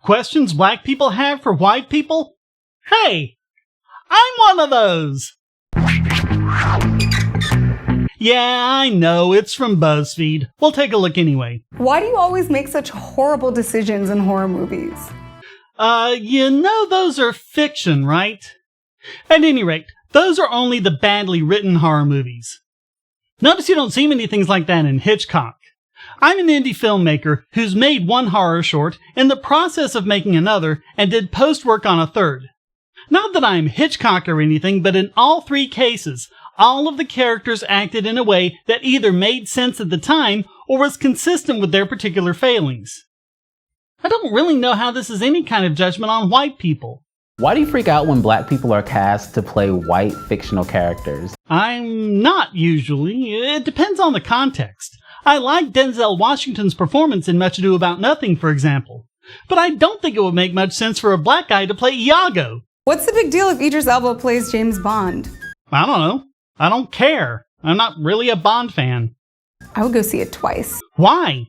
Questions black people have for white people? Hey, I'm one of those! Yeah, I know, it's from BuzzFeed. We'll take a look anyway. Why do you always make such horrible decisions in horror movies? Those are fiction, right? At any rate, those are only the badly written horror movies. Notice you don't see many things like that in Hitchcock. I'm an indie filmmaker who's made one horror short, in the process of making another, and did post-work on a third. Not that I'm Hitchcock or anything, but in all three cases, all of the characters acted in a way that either made sense at the time or was consistent with their particular failings. I don't really know how this is any kind of judgment on white people. Why do you freak out when black people are cast to play white fictional characters? I'm not usually. It depends on the context. I like Denzel Washington's performance in Much Ado About Nothing, for example. But I don't think it would make much sense for a black guy to play Iago. What's the big deal if Idris Elba plays James Bond? I don't know. I don't care. I'm not really a Bond fan. I would go see it twice. Why?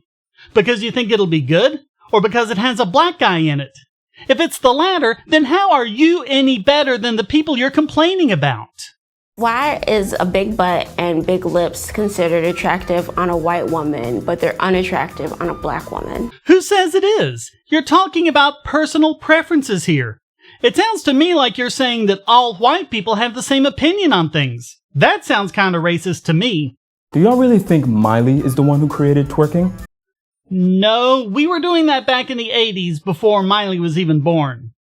Because you think it'll be good? Or because it has a black guy in it? If it's the latter, then how are you any better than the people you're complaining about? Why is a big butt and big lips considered attractive on a white woman, but they're unattractive on a black woman? Who says it is? You're talking about personal preferences here. It sounds to me like you're saying that all white people have the same opinion on things. That sounds kind of racist to me. Do y'all really think Miley is the one who created twerking? No, we were doing that back in the 80s before Miley was even born.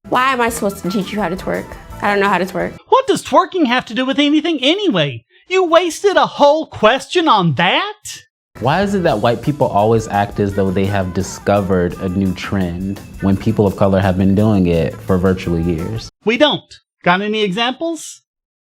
Why am I supposed to teach you how to twerk? I don't know how to twerk. What does twerking have to do with anything anyway? You wasted a whole question on that? Why is it that white people always act as though they have discovered a new trend when people of color have been doing it for virtually years? We don't. Got any examples?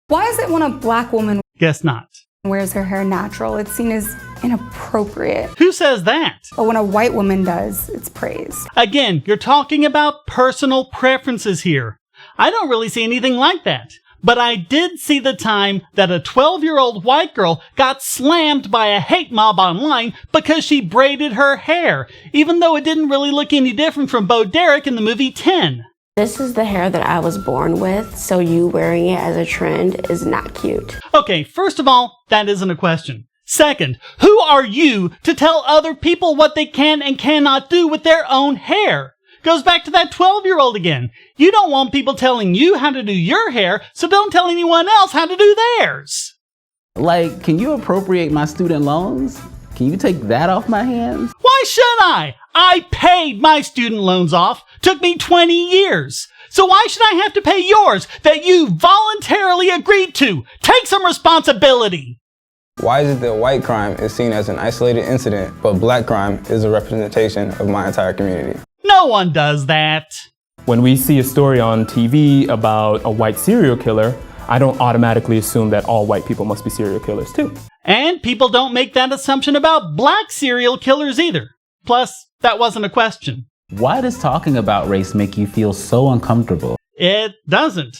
Why is it when a black woman Guess not. wears her hair natural, it's seen as inappropriate? Who says that? But when a white woman does, it's praised. Again, you're talking about personal preferences here. I don't really see anything like that. But I did see the time that a 12-year-old white girl got slammed by a hate mob online because she braided her hair, even though it didn't really look any different from Bo Derek in the movie 10. This is the hair that I was born with, so you wearing it as a trend is not cute. Okay, first of all, that isn't a question. Second, who are you to tell other people what they can and cannot do with their own hair? Goes back to that 12-year-old again. You don't want people telling you how to do your hair, so don't tell anyone else how to do theirs. Like, can you appropriate my student loans? Can you take that off my hands? Why should I? I paid my student loans off. Took me 20 years. So why should I have to pay yours that you voluntarily agreed to? Take some responsibility. Why is it that white crime is seen as an isolated incident, but black crime is a representation of my entire community? No one does that. When we see a story on TV about a white serial killer, I don't automatically assume that all white people must be serial killers too. And people don't make that assumption about black serial killers either. Plus, that wasn't a question. Why does talking about race make you feel so uncomfortable? It doesn't.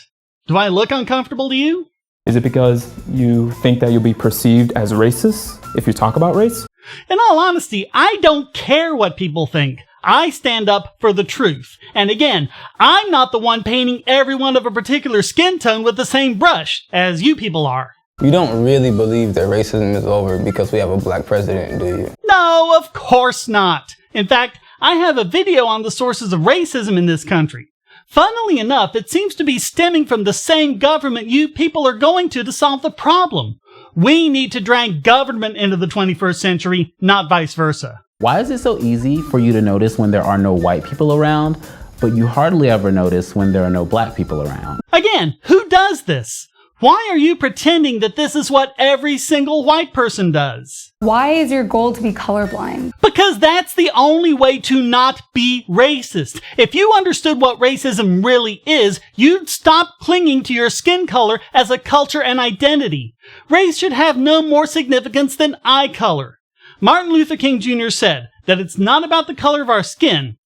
Do I look uncomfortable to you? Is it because you think that you'll be perceived as racist if you talk about race? In all honesty, I don't care what people think. I stand up for the truth. And again, I'm not the one painting everyone of a particular skin tone with the same brush as you people are. You don't really believe that racism is over because we have a black president, do you? No, of course not. In fact, I have a video on the sources of racism in this country. Funnily enough, it seems to be stemming from the same government you people are going to solve the problem. We need to drag government into the 21st century, not vice versa. Why is it so easy for you to notice when there are no white people around, but you hardly ever notice when there are no black people around? Again, who does this? Why are you pretending that this is what every single white person does? Why is your goal to be colorblind? Because that's the only way to not be racist. If you understood what racism really is, you'd stop clinging to your skin color as a culture and identity. Race should have no more significance than eye color. Martin Luther King Jr. said that it's not about the color of our skin,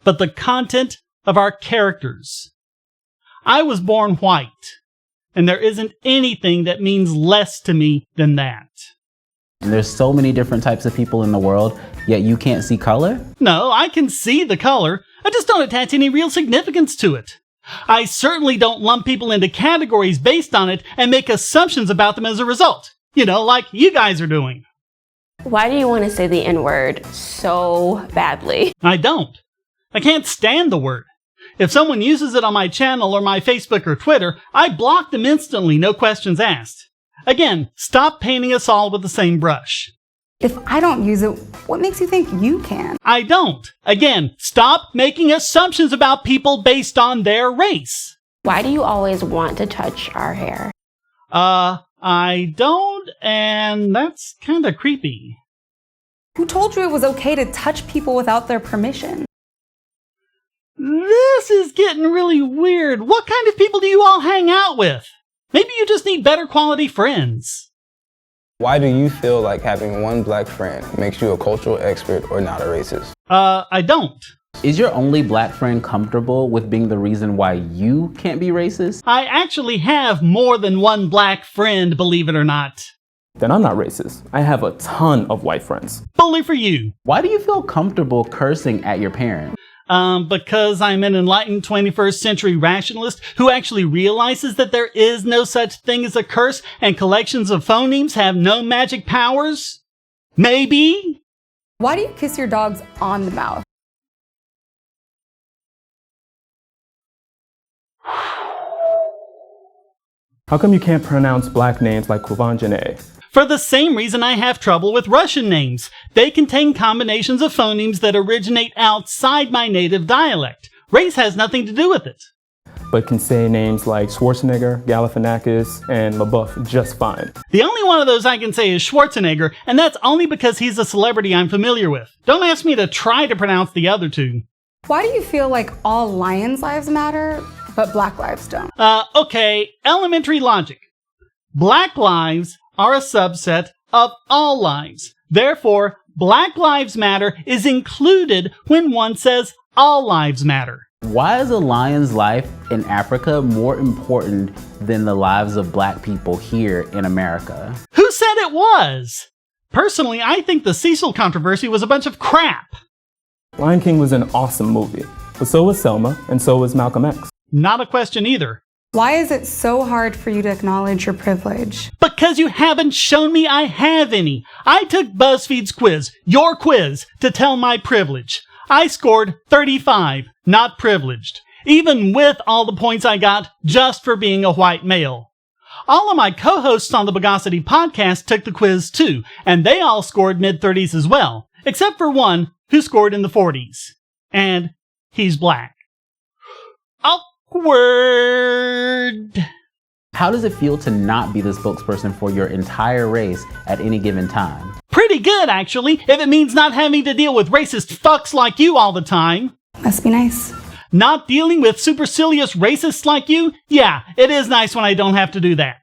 but the content of our characters. I was born white, and there isn't anything that means less to me than that. And there's so many different types of people in the world, yet you can't see color? No, I can see the color. I just don't attach any real significance to it. I certainly don't lump people into categories based on it and make assumptions about them as a result. You know, like you guys are doing. Why do you want to say the N-word so badly? I don't. I can't stand the word. If someone uses it on my channel or my Facebook or Twitter, I block them instantly, no questions asked. Again, stop painting us all with the same brush. If I don't use it, what makes you think you can? I don't. Again, stop making assumptions about people based on their race. Why do you always want to touch our hair? I don't, and that's kinda creepy. Who told you it was okay to touch people without their permission? This is getting really weird. What kind of people do you all hang out with? Maybe you just need better quality friends. Why do you feel like having one black friend makes you a cultural expert or not a racist? I don't. Is your only black friend comfortable with being the reason why you can't be racist? I actually have more than one black friend, believe it or not. Then I'm not racist. I have a ton of white friends. Bully for you. Why do you feel comfortable cursing at your parents? Because I'm an enlightened 21st century rationalist who actually realizes that there is no such thing as a curse and collections of phonemes have no magic powers? Maybe? Why do you kiss your dogs on the mouth? How come you can't pronounce black names like Kuvanjane? For the same reason I have trouble with Russian names. They contain combinations of phonemes that originate outside my native dialect. Race has nothing to do with it. But can say names like Schwarzenegger, Galifianakis, and LaBeouf just fine. The only one of those I can say is Schwarzenegger, and that's only because he's a celebrity I'm familiar with. Don't ask me to try to pronounce the other two. Why do you feel like all lions' lives matter, but black lives don't? Okay, elementary logic. Black lives are a subset of all lives. Therefore, Black Lives Matter is included when one says all lives matter. Why is a lion's life in Africa more important than the lives of black people here in America? Who said it was? Personally, I think the Cecil controversy was a bunch of crap. Lion King was an awesome movie, but so was Selma, and so was Malcolm X. Not a question either. Why is it so hard for you to acknowledge your privilege? Because you haven't shown me I have any. I took BuzzFeed's quiz, your quiz, to tell my privilege. I scored 35, not privileged, even with all the points I got just for being a white male. All of my co-hosts on the Bogosity podcast took the quiz too, and they all scored mid-30s as well, except for one who scored in the 40s. And he's black. Awkward. How does it feel to not be the spokesperson for your entire race at any given time? Pretty good, actually, if it means not having to deal with racist fucks like you all the time. Must be nice. Not dealing with supercilious racists like you? Yeah, it is nice when I don't have to do that.